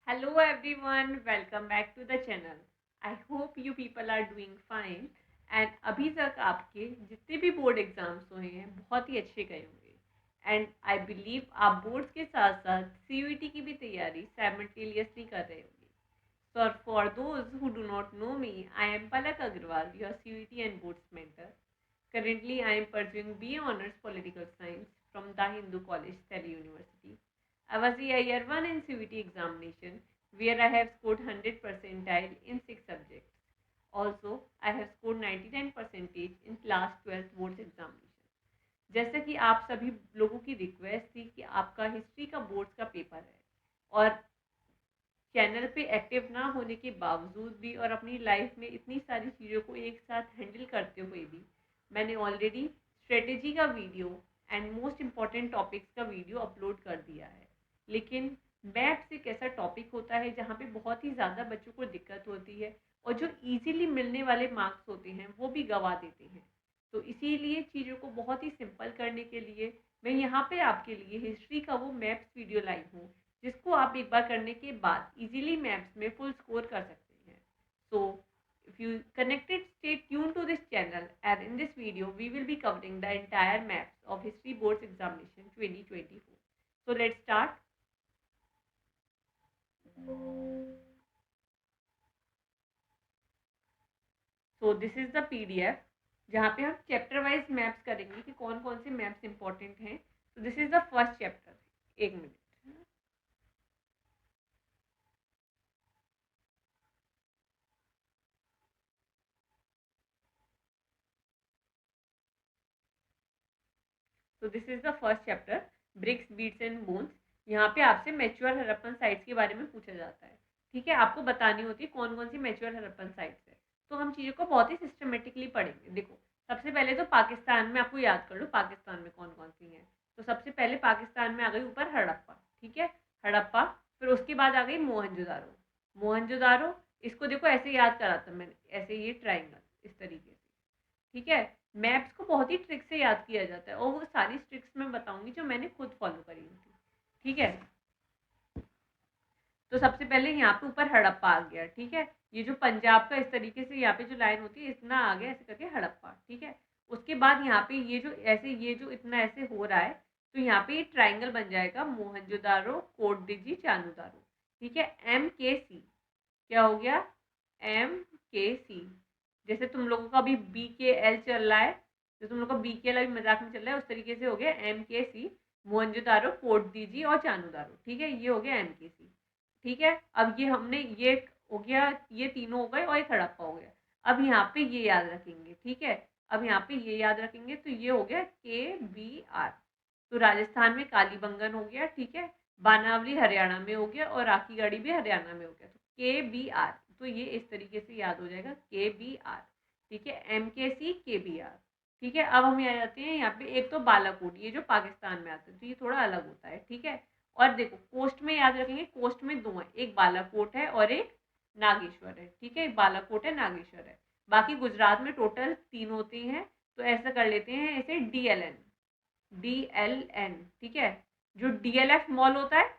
Hello everyone, welcome back to the channel. I hope you people are doing fine and अभी तक आपके जितने भी बोर्ड एग्जाम्स हुए हैं बहुत ही अच्छे गए होंगे एंड आई बिलीव आप बोर्ड्स के साथ साथ सीयूईटी की भी तैयारी साइमल्टेनियसली कर रहे होंगे. So for those who do not know me, I am Palak Agrawal, your CUET and boards mentor. Currently, I am pursuing BA Honours Political Science from the Hindu College, Delhi University. I was a year 1 in CVT examination where I have scored 100 percentile in 6 subjects. Also, I have scored 99 percentage in class 12th boards examination. जैसा कि आप सभी लोगों की request थी कि आपका history का बोर्ड्स का पेपर है और चैनल पे एक्टिव ना होने के बावजूद भी और अपनी लाइफ में इतनी सारी चीज़ों को एक साथ हैंडल करते हुए भी मैंने ऑलरेडी स्ट्रेटेजी का video and most important topics का वीडियो अपलोड कर दिया है. लेकिन मैथ्स एक ऐसा टॉपिक होता है जहाँ पे बहुत ही ज़्यादा बच्चों को दिक्कत होती है और जो इजीली मिलने वाले मार्क्स होते हैं वो भी गवा देते हैं. तो इसीलिए चीज़ों को बहुत ही सिंपल करने के लिए मैं यहाँ पे आपके लिए हिस्ट्री का वो मैथ्स वीडियो लाई हूँ जिसको आप एक बार करने के बाद इजीली मैथ्स में फुल स्कोर कर सकते हैं. सो if you connected, stay tuned to this channel, and in this video we will be covering the entire maps of history boards examination 2024. So let's start. So this is the PDF जहाँ पे हम chapter wise maps करेंगे कि कौन कौन से maps important हैं. तो this is the first chapter. एक मिनट. तो this is the first chapter, bricks beads and bones. यहाँ पे आपसे मैच्योर हड़प्पन साइट्स के बारे में पूछा जाता है. ठीक है, आपको बतानी होती है कौन कौन सी मैच्योर हड़प्पन साइट्स है. तो हम चीज़ों को बहुत ही सिस्टमेटिकली पढ़ेंगे. देखो, सबसे पहले तो पाकिस्तान में आपको याद कर लो पाकिस्तान में कौन कौन सी हैं. तो सबसे पहले पाकिस्तान में आ गई ऊपर हड़प्पा. ठीक है, हड़प्पा. फिर उसके बाद आ गई मोहनजोदारो. मोहनजोदारो, इसको देखो ऐसे याद करा था मैंने, ऐसे ये ट्राइंगल इस तरीके से. ठीक है, मैप्स को बहुत ही ट्रिक से याद किया जाता है और वो सारी ट्रिक्स मैं बताऊंगी जो मैंने खुद फॉलो करी थी. ठीक है, तो सबसे पहले यहाँ पे ऊपर हड़प्पा आ गया. ठीक है, ये जो पंजाब का इस तरीके से यहाँ पे जो लाइन होती है इतना आ गया ऐसे करके हड़प्पा. ठीक है, उसके बाद यहाँ पे ये जो इतना ऐसे हो रहा है तो यहाँ पे ये ट्राइंगल बन जाएगा मोहनजोदारो कोटडिजी चानूदारो. ठीक है, MKC क्या हो गया, MKC. जैसे तुम लोगों का अभी BKL चल रहा है, जो तुम लोग का BKL अभी मजाक में चल रहा है उस तरीके से हो गया MKC. मोहनजोदारो कोटडिजी और चानूदारो. ठीक है, ये हो गया MKC. ठीक है, अब ये हमने ये हो गया, ये तीनों हो गए और एक हड़प्पा हो गया. अब यहाँ पे ये याद रखेंगे. ठीक है, अब यहाँ पे ये याद रखेंगे तो ये हो गया KBR. तो राजस्थान में कालीबंगन हो गया. ठीक है, बानावली हरियाणा में हो गया और राखीगढ़ी भी हरियाणा में हो गया. तो KBR, तो ये इस तरीके से याद हो जाएगा KBR. ठीक है, MKC KBR. ठीक है, अब हम यहाँ जाते हैं. यहाँ पे एक तो बालाकोट, ये जो पाकिस्तान में आता है तो ये थोड़ा अलग होता है. ठीक है, और देखो कोस्ट में याद रखेंगे, कोस्ट में दो है, एक बालाकोट है और एक नागेश्वर है. ठीक है, बालाकोट है, नागेश्वर है. बाकी गुजरात में टोटल 3 होते हैं. तो ऐसा कर लेते हैं ऐसे DLN. ठीक है, जो DLF मॉल होता है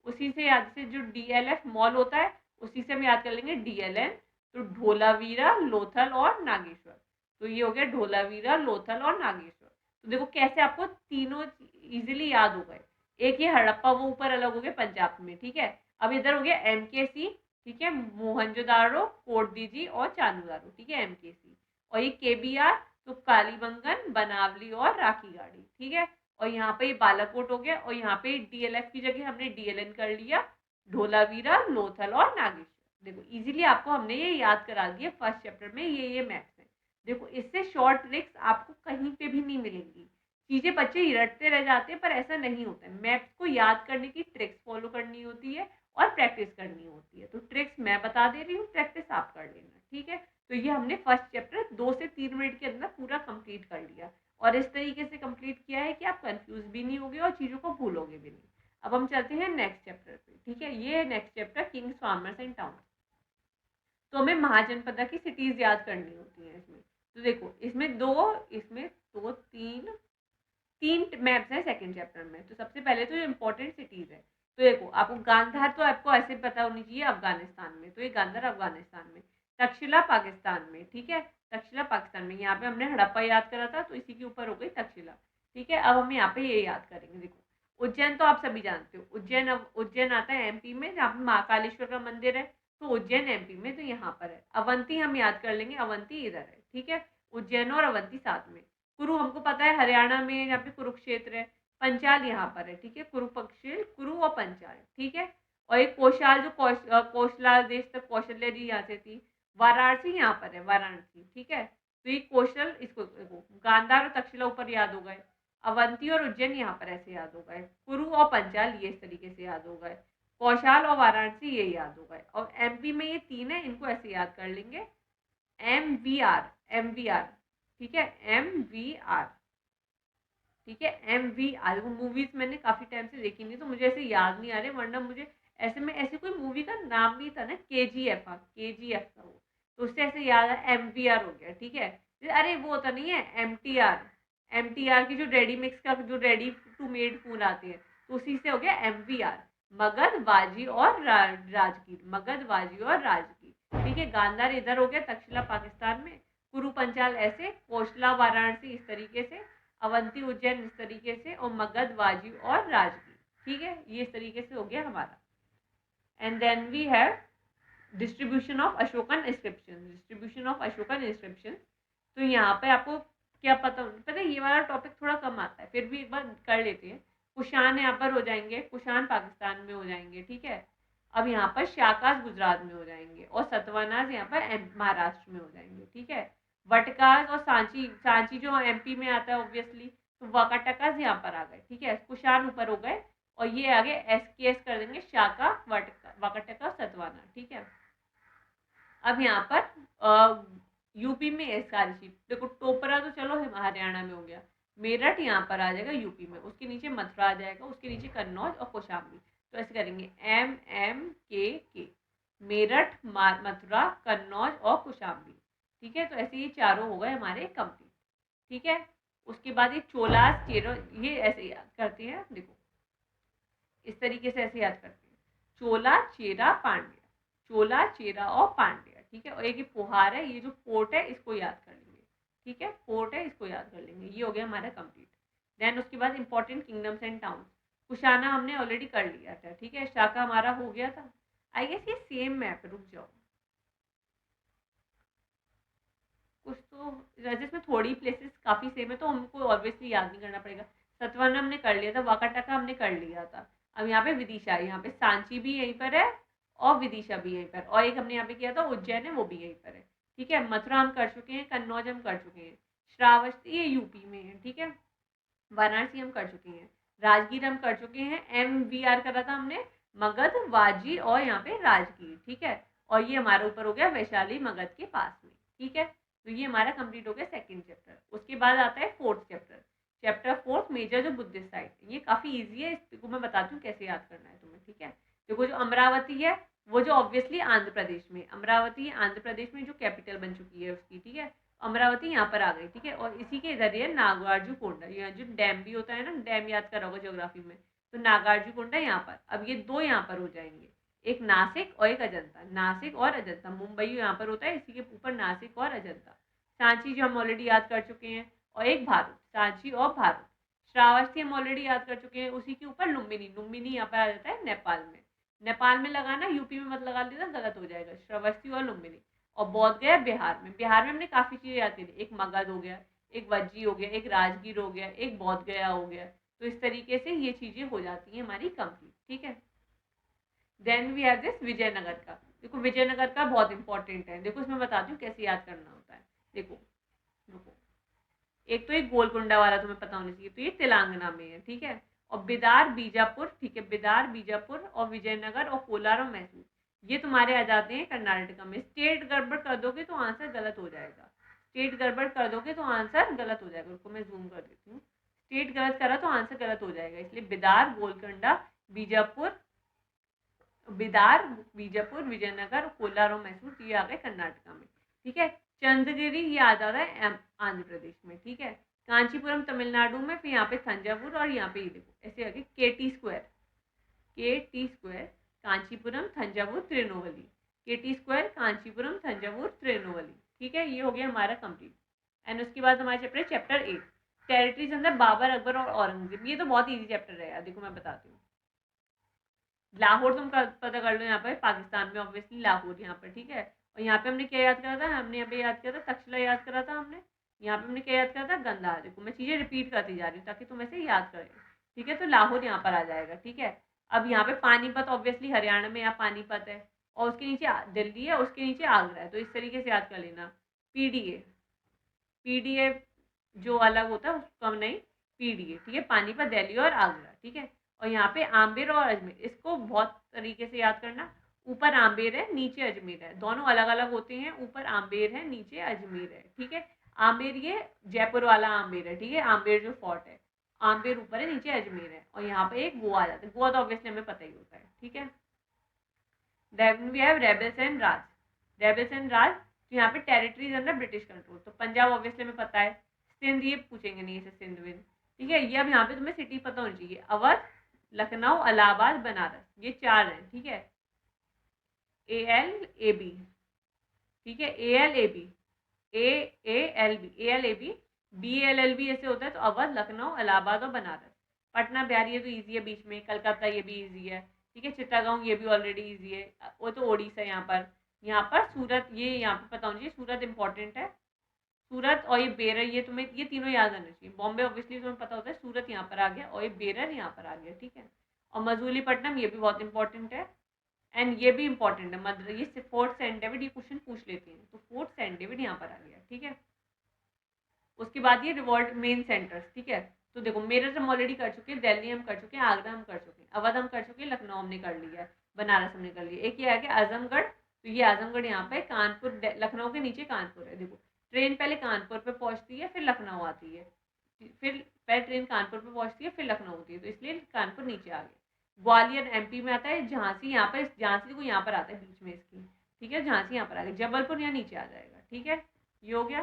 उसी से याद से, जो DLF मॉल होता है उसी से हम याद कर लेंगे DLN. तो ढोलावीरा, लोथल और नागेश्वर. तो ये हो गया ढोलावीरा, लोथल और नागेश्वर. तो देखो कैसे आपको तीनों इजीली याद हो गए. एक ये हड़प्पा वो ऊपर अलग हो गया पंजाब में. ठीक है, अब इधर हो गया MKC. ठीक है, मोहनजोदारो कोटडिजी और चानूदारो. ठीक है, MKC. और ये KBR, तो कालीबंगन, बनावली और राखीगढ़ी. ठीक है, और यहाँ पे ये बालाकोट हो गया और यहाँ पे DLF की जगह हमने DLN कर लिया, ढोलावीरा, लोथल और नागेश्वर. देखो इजीली आपको हमने ये याद करा दिया फर्स्ट चैप्टर में. ये मैथ्स है. देखो इससे शॉर्ट ट्रिक्स आपको कहीं पे भी नहीं मिलेंगी. चीज़ें बच्चे रटते रह जाते हैं पर ऐसा नहीं होता है. मैथ्स को याद करने की ट्रिक्स फॉलो करनी होती है और प्रैक्टिस करनी होती है. तो ट्रिक्स मैं बता दे रही हूँ, प्रैक्टिस आप कर लेना. ठीक है, तो ये हमने फर्स्ट चैप्टर 2 से 3 मिनट के अंदर पूरा कंप्लीट कर लिया और इस तरीके से कंप्लीट किया है कि आप कंफ्यूज भी नहीं होगे और चीज़ों को भूलोगे भी नहीं. अब हम चलते हैं नेक्स्ट चैप्टर पे. ठीक है, ये है next chapter, Kings, farmers and town. तो हमें महाजनपदा की सिटीज याद करनी होती हैं इसमें. तो देखो इसमें दो तीन तीन मैप्स हैं सेकंड चैप्टर में. तो सबसे पहले तो जो इम्पोर्टेंट सिटीज़ है तो देखो आपको गांधार तो आपको ऐसे पता होनी चाहिए अफगानिस्तान में, तो ये गांधार अफगानिस्तान में, तक्षशिला पाकिस्तान में, ठीक है, तक्षशिला पाकिस्तान में। यहाँ पे हमने हड़प्पा याद करा था तो इसी के ऊपर हो गई तक्षशिला, ठीक है। अब हम यहाँ पे ये याद करेंगे, देखो उज्जैन तो आप सभी जानते हो, उज्जैन आता है एमपी में, जहाँ पे महाकालेश्वर का मंदिर है, तो उज्जैन एमपी में, तो यहाँ पर है। अवंती हम याद कर लेंगे, अवंती इधर है, ठीक है, उज्जैन और अवंती साथ में। कुरु हमको पता है हरियाणा में, यहाँ पे कुरुक्षेत्र है। पंचाल यहाँ पर है, ठीक है, कुरुपक्षी, कुरु और पंचाल, ठीक है। और एक कोशाल जो कोशला देश तक कौशल्य जी यहाँ से थी। वाराणसी यहाँ पर है, वाराणसी, ठीक है। तो ये कौशल, इसको देखो गांधार और तक्षशिला ऊपर याद हो गए, अवंती और उज्जैन यहाँ पर ऐसे याद हो गए, कुरु और पंचाल ये इस तरीके से याद हो गए, कौशाल और वाराणसी ये याद हो गए। और एमपी में ये तीन है, इनको ऐसे याद कर लेंगे, MVR, MVR, ठीक है, MVR, ठीक है, MVR। वो मूवीज मैंने काफी टाइम से देखी नहीं, तो मुझे ऐसे याद नहीं आ रहे, वरना मुझे ऐसे में ऐसी कोई मूवी का नाम भी था ना, KGF, KGF था वो, तो उससे ऐसे याद है, MVR हो गया, ठीक है। अरे वो होता नहीं है MTR की जो रेडी मिक्स का जो रेडी टू मेड फूड आते हैं, तो उसी से हो गया MVR, मगध वाजी और राजगीर, मगध वाजी और राजगीर, ठीक है। गांधार इधर हो गया तक्षशिला पाकिस्तान में, कुरु पंचाल ऐसे, कोशला वाराणसी इस तरीके से, अवंती उज्जैन इस तरीके से, और मगध वाजी और राजगीर, ठीक है, ये इस तरीके से हो गया हमारा। And then we have distribution of Ashokan inscription, distribution of Ashokan inscription. तो यहाँ पे आपको क्या पता है, ये वाला टॉपिक थोड़ा कम आता है, फिर भी एक बार कर लेते हैं। कुषाण यहाँ पर हो जाएंगे, कुषाण पाकिस्तान में हो जाएंगे, ठीक है। अब यहाँ पर शाकाज गुजरात में हो जाएंगे, और सतवानाज यहाँ पर महाराष्ट्र में हो जाएंगे, ठीक है। वटकाज और सांची, सांची जो एमपी में आता है ऑब्वियसली, तो वाकाटकाज यहाँ पर आ गए, ठीक है, कुषाण ऊपर हो गए, और ये आगे SKS कर देंगे, शाका, वाकाटका, सतवाना, ठीक है। अब यहाँ पर यूपी में एसआरसी, देखो टोपरा तो चलो हरियाणा में हो गया, मेरठ यहाँ पर आ जाएगा यूपी में, उसके नीचे मथुरा आ जाएगा, उसके नीचे कन्नौज और कौशाम्बी। तो ऐसे करेंगे MMKK, मेरठ, मथुरा, कन्नौज और कौशाम्बी, ठीक है। तो ऐसे ये चारों हो गए हमारे कंप्लीट, ठीक है। उसके बाद ये चोला चेरो, ये ऐसे याद करते हैं, देखो इस तरीके से ऐसे याद करते हैं, चोला चेरा पांड्या, चोला चेरा और पांड्या, ठीक है। और एक ये पोहार है, ये जो पोर्ट है इसको याद कर लेंगे, ठीक है, पोर्ट है इसको याद कर लेंगे, ये हो गया हमारा कंप्लीट। देन उसके बाद important kingdoms and town, Kushana हमने ऑलरेडी कर लिया था, ठीक है, शाका हमारा हो गया था। आई गेस ये सेम मैप, रुक जाओ, कुछ तो जिसमें थोड़ी प्लेसेस काफ़ी सेम है, तो हमको ऑब्वियसली याद नहीं करना पड़ेगा। सतवन हमने कर लिया था, वाकाटका हमने कर लिया था। अब यहाँ पे विदिशा, यहाँ पे सांची भी यहीं पर है और विदिशा भी यहीं पर, और एक हमने यहाँ पे किया था उज्जैन है, वो भी यहीं पर है, ठीक है। मथुरा हम कर चुके हैं, कन्नौज हम कर चुके हैं, श्रावस्ती ये यूपी में है, ठीक है, वाराणसी हम कर चुके हैं, राजगीर हम कर चुके हैं, MVR करा था हमने, मगध, वाजी और यहाँ पे राजगीर, ठीक है। और ये हमारे ऊपर हो गया वैशाली, मगध के पास में, ठीक है। तो ये हमारा कंप्लीट हो गया सेकंड चैप्टर। उसके बाद आता है fourth chapter, chapter fourth, major जो बुद्धिस्ट साइट, ये काफ़ी ईजी है, इसको मैं बताती हूँ कैसे याद करना है तुम्हें, ठीक है। देखो जो अमरावती है, वो जो ऑब्वियसली आंध्र प्रदेश में, अमरावती आंध्र प्रदेश में जो कैपिटल बन चुकी है उसकी, ठीक है, अमरावती यहाँ पर आ गई, ठीक है। और इसी के इधर ही है नागार्जुकोंडा, यहाँ जो डैम भी होता है ना, डैम याद करा होगा ज्योग्राफी में, तो नागार्जुकोंडा यहाँ पर। अब ये दो यहाँ पर हो जाएंगे, एक नासिक और एक अजंता, नासिक और अजंता, मुंबई यहाँ पर होता है, इसी के ऊपर नासिक और अजंता। सांची जो हम ऑलरेडी याद कर चुके हैं, और एक भारत, सांची और भारत। श्रावस्ती हम ऑलरेडी याद कर चुके हैं, उसी के ऊपर लुम्बिनी, लुम्बिनी यहाँ पर आ जाता है नेपाल में, नेपाल में लगाना, यूपी में मत लगा देना, गलत हो जाएगा, श्रावस्ती और लुम्बिनी। और बोध गया बिहार में, बिहार में हमने काफ़ी चीज़ें याद करी, एक मगध हो गया, एक वज्जी हो गया, एक राजगीर हो गया, एक बोध गया हो गया। तो इस तरीके से ये चीज़ें हो जाती हैं हमारी कंप्लीट, ठीक है। Then we have this Vijayanagar का, देखो विजयनगर का बहुत इंपॉर्टेंट है, देखो इसमें बताती हूँ कैसे याद करना होता है। देखो देखो, एक तो एक गोलकुंडा वाला तुम्हें पता होना चाहिए, तो ये तेलंगाना में है, ठीक है। और बिदार बीजापुर, ठीक है, बिदार बीजापुर और विजयनगर और कोलार और मैसूर, ये तुम्हारे आ जाते हैं कर्नाटका में। स्टेट गड़बड़ कर दोगे तो आंसर गलत हो जाएगा, स्टेट गड़बड़ कर दोगे तो आंसर गलत हो जाएगा, उसको मैं जूम कर देती हूँ। स्टेट गलत करा तो आंसर गलत हो जाएगा, इसलिए बिदार, गोलकुंडा, बीजापुर, बिदार, बीजापुर, विजयनगर, कोलार और मैसूर, ये आ गए कर्नाटका में, ठीक है। चंद्रगिरी ये आ जाता है आंध्र प्रदेश में, ठीक है। कांचीपुरम तमिलनाडु में, फिर यहाँ पे तंजावुर, और यहाँ पे ये देखो ऐसे आगे KT square, KT square Kanchipuram Thanjavur Tirunelveli, KT square Kanchipuram Thanjavur Tirunelveli. ठीक है, ये हो गया हमारा कंप्लीट। एंड उसके बाद हमारा चैप्टर है चैप्टर 8 टेरिटरीज अंदर बाबर अकबर और औरंगजेब। ये तो बहुत ईजी चैप्टर है यार, देखो मैं बताती हूँ। लाहौर तुम पता कर लो, यहाँ पर पाकिस्तान में ऑब्वियसली लाहौर यहाँ पर, ठीक है। और यहाँ पे हमने क्या याद करा था, हमने यहाँ पे याद किया था तक्षशिला, याद करा था हमने। यहाँ पे हमने क्या याद करा था, गंधार। देखो मैं चीज़ें रिपीट करती जा रही हूँ ताकि तुम ऐसे याद करें, ठीक है। तो लाहौर यहाँ पर आ जाएगा, ठीक है। अब यहाँ पे पानीपत ऑब्वियसली हरियाणा में यहाँ पानीपत है, और उसके नीचे दिल्ली है, उसके नीचे आगरा है। तो इस तरीके से याद कर लेना। पीडीए, पीडीए जो अलग होता है उसका नहीं, पीडीए, ठीक है। पानीपत, दिल्ली और आगरा, ठीक है। और यहाँ पे आमेर और अजमेर, इसको बहुत तरीके से याद करना। ऊपर आमेर है, नीचे अजमेर है, दोनों अलग अलग होते हैं। ऊपर आमेर है, नीचे अजमेर है, ठीक है। आमेर ये जयपुर वाला आमेर है, ठीक है। आमेर जो फोर्ट है, आमेर ऊपर है, नीचे अजमेर है। और यहाँ पे एक गोवा आ जाता है। गोवा तो ऑब्वियसली हमें पता ही होता है, ठीक है। Then we have rebels and Raj, rebels and Raj. तो यहाँ पे टेरिटरीज अंडर ब्रिटिश कंट्रोल, तो पंजाब ऑब्वियसली हमें पता है। सिंध ये पूछेंगे नहीं इसे, सिंध विंध, ठीक है। ये अब यहाँ पे तुम्हें सिटी पता होनी चाहिए। अवध, लखनऊ, इलाहाबाद, बनारस, ये 4 हैं, ठीक है। ALAB, ठीक है। ALAB, AALB, ALAB, BLLB ऐसे होता है। तो अवध, लखनऊ, इलाहाबाद और बनारस। पटना बिहार ये तो ईजी है, बीच में। कलकत्ता ये भी ईजी है, ठीक है। चिट्टागांव ये भी ऑलरेडी ईजी है, वो तो ओडिशा है यहाँ पर। यहाँ पर सूरत, ये यहाँ पे पता होना चाहिए, सूरत इंपॉर्टेंट है। सूरत और ये बेरर, ये तुम्हें ये तीनों याद आना चाहिए। बॉम्बे ऑब्वियसली तुम्हें पता होता है, सूरत यहाँ पर आ गया, और ये बेरर यहाँ पर आ गया, ठीक है। और मजूलीपट्टनम ये भी बहुत इंपॉर्टेंट है। एंड ये भी इंपॉर्टेंट है, मतलब ये फोर्ट सेंट डेविड, ये क्वेश्चन पूछ लेते हैं। तो फोर्ट सेंट डेविड यहाँ पर आ गया, ठीक है। उसके बाद ये रिवॉल्ट मेन सेंटर्स, ठीक है। तो देखो मेरठ हम ऑलरेडी कर चुके हैं, दिल्ली हम कर चुके हैं, आगरा हम कर चुके हैं, अवध हम कर चुके हैं, लखनऊ हमने कर लिया है, बनारस हमने कर लिया। एक ये आ गया आजमगढ़। तो ये आजमगढ़ यहाँ पे, कानपुर लखनऊ के नीचे कानपुर है। देखो ट्रेन पहले कानपुर पे पहुँचती है, फिर लखनऊ आती है, फिर पहले ट्रेन कानपुर पे पहुँचती है, फिर लखनऊ होती है। तो इसलिए कानपुर नीचे आ गया। ग्वालियर MP में आता है। झांसी यहाँ पर, झांसी को यहाँ पर आता है बीच में इसकी, ठीक है। झांसी यहाँ पर आ गया। जबलपुर यहाँ नीचे आ जाएगा, ठीक है। ये हो गया।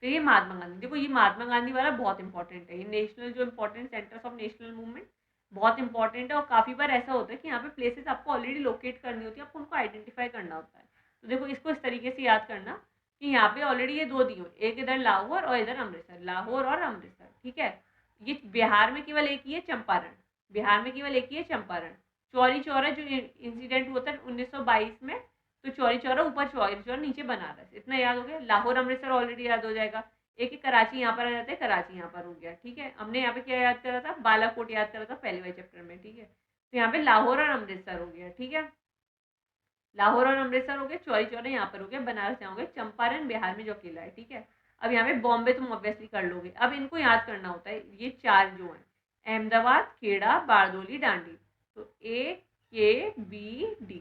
फिर ये महात्मा गांधी, देखो ये महात्मा गांधी वाला बहुत इंपॉर्टेंट है। ये नेशनल जो important centres of national movement बहुत इंपॉर्टेंट है। और काफ़ी बार ऐसा होता है कि यहाँ पे प्लेसेस आपको ऑलरेडी लोकेट करनी होती है, आपको उनको आइडेंटिफाई करना होता है। तो देखो इसको इस तरीके से याद करना कि यहाँ पे ऑलरेडी ये 2 दी हुई, एक इधर लाहौर और इधर अमृतसर, लाहौर और अमृतसर, ठीक है। ये बिहार में केवल एक ही है, चंपारण। बिहार में केवल एक ही है, चंपारण। चौरी चौरा जो इंसिडेंट हुआ था 1922 में, तो चौरी चौरा ऊपर, चौरी चौरा नीचे बनारस, इतना याद हो गया। लाहौर अमृतसर ऑलरेडी याद हो जाएगा। एक एक कराची यहाँ पर आ जाता है, कराची यहाँ पर हो गया, ठीक है। हमने यहाँ पे क्या याद करा था, बालाकोट याद करा था पहले वाले चैप्टर में, ठीक है। तो यहाँ पे लाहौर और अमृतसर हो गया, ठीक है। लाहौर और अमृतसर हो गए, चौरी चौरा यहाँ पर हो गया, बनारस यहाँ हो गया, चंपारण बिहार में जो किला है, ठीक है। अब यहाँ पे बॉम्बे तुम ऑब्वियसली कर लोगे। अब इनको याद करना होता है, ये 4 जो हैं, अहमदाबाद, खेड़ा, बारदोली, डांडी। तो AKBD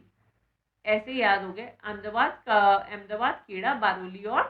ऐसे याद हो गए। अहमदाबाद, खेड़ा, बारदोली और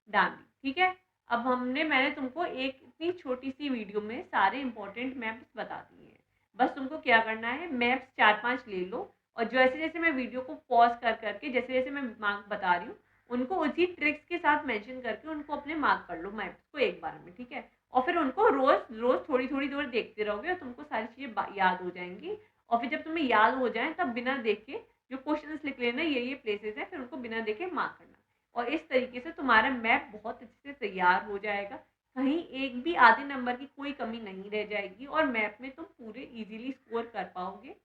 डांडी, ठीक है। अब मैंने तुमको एक इतनी छोटी सी वीडियो में सारे इंपॉर्टेंट मैप्स बता दिए हैं। बस तुमको क्या करना है, मैप्स 4-5 ले लो, और जैसे जैसे मैं वीडियो को पॉज कर करके जैसे जैसे मैं मार्क बता रही हूँ, उनको उसी ट्रिक्स के साथ मेंशन करके उनको अपने मार्क कर लो मैप्स को एक बार में, ठीक है। और फिर उनको रोज रोज थोड़ी थोड़ी देर देखते रहोगे और तुमको सारी चीज़ें याद हो जाएंगी। और फिर जब तुम्हें याद हो जाए तब बिना देखे जो क्वेश्चंस लिख लेना, ये प्लेसेस है, फिर उनको बिना देखे मार्क करना। और इस तरीके से तुम्हारा मैप बहुत अच्छे से तैयार हो जाएगा। कहीं एक भी आधे नंबर की कोई कमी नहीं रह जाएगी, और मैप में तुम पूरे इजीली स्कोर कर पाओगे।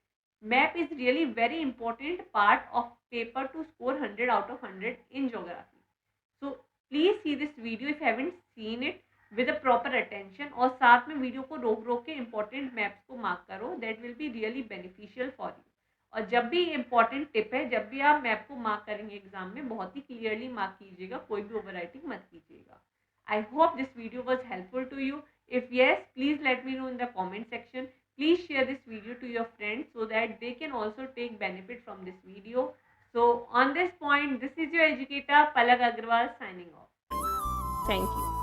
Map is really very important part of paper two score 100 out of 100 in geography. So please see this video if haven't seen it with a proper attention, और साथ में वीडियो को रोक रोक के इंपॉर्टेंट मैप्स को मार्क करो। That will be really beneficial for you. और जब भी इंपॉर्टेंट टिप है, जब भी आप मैप को मार्क करेंगे एग्जाम में, बहुत ही क्लियरली मार्क कीजिएगा, कोई भी ओवर राइटिंग मत कीजिएगा। I hope this video was helpful to you. If yes, please let me know in the comment section. Please share this video to your friends so that they can also take benefit from this video. So on this point, this is your educator Palak Agarwal signing off. Thank you.